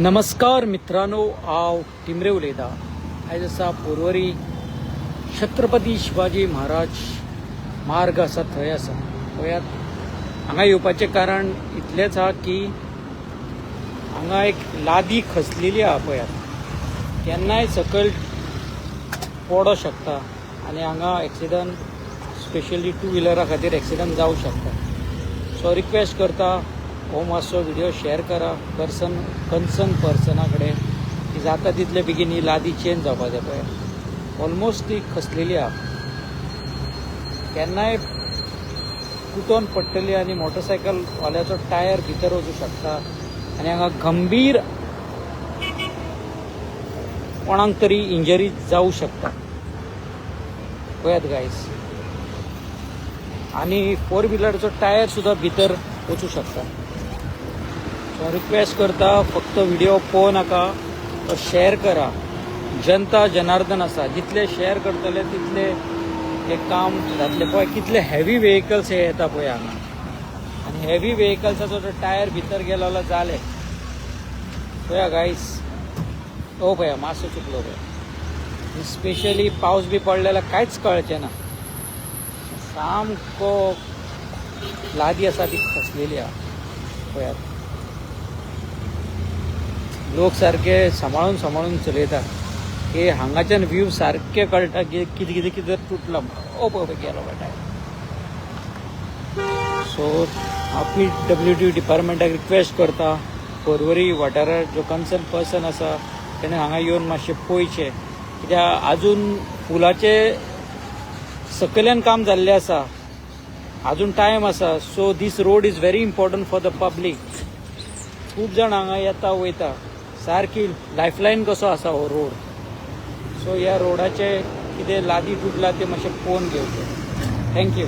नमस्कार मित्रांनो, हांव टिमरे उलयतां. आयज आसा पोरवरी छत्रपती शिवाजी महाराज मार्ग आसा थंय आसा. पळयात, हांगा येवपाचें कारण इतलेंच आहा की हांगा एक लादी खचलेली आहा. पळयात, केन्नाय सकयल पडो शकता आनी हांगा एक्सिडंट, स्पेशली टू व्हिलरा खातीर एक्सिडंट जावं शकता. सो रिक्वेस्ट करता, हो मातसो व्हिडिओ शेअर करा कन्सर्न पर्सना कडेन की जाता तितले बेगीन ही लादी चेंज जावपा जाय. पळय, ऑलमोस्ट ती खसलेली आहा. केन्नाय कुटोन पडटली आनी मोटरसायकल वाल्याचो टायर भितर वचूं शकता आनी हांगा गंभीर कोणाक तरी इंजरी जावं शकता. पळयात गायज, आनी फोर व्हिलरचो टायर सुद्धा भितर वचूं शकता. सो रिक्वेस्ट करता, फक्त व्हिडिओ पळोव नाका, तो शेअर करा. जनता जनार्दन आसा, जितले शेअर करतले तितले हे काम जातले. पळय कितले हेवी व्हेकल्स हे येता पळय हांगा, आनी हेवी व्हेकल्साचो जो टायर भितर गेलो जाल्यार जालें. पळया गायज, हो पळया मातसो चुकलो पळय. स्पेशली पावस बी पडलेला कांयच कळचें ना. सामको लादी आसा ती खसलेली आहा. पळयात, लोक सारके सांबाळून चलयता की हांगाच्यान व्यू सारके कळटा की कितें तुटला. ओ पळय गेलो टायर. सो हांव PWD डिपार्टमेंटाक रिक्वेस्ट करता, पोरवरी वाठारार जो कन्सर्न पर्सन आसा तेणें हांगा येवन मातशें पळयचें, कित्याक आजून पुलाचे सकयल्यान काम जाल्लें आसा, आजून टायम आसा. So this road is very important for the public. खूब जाण हांगा येता वयता, सारकी लायफलायन कसो आसा हो रोड. सो ह्या रोडाचे कितें लादी तुटला ते मातशें पळोवन घेवचें. थँक्यू.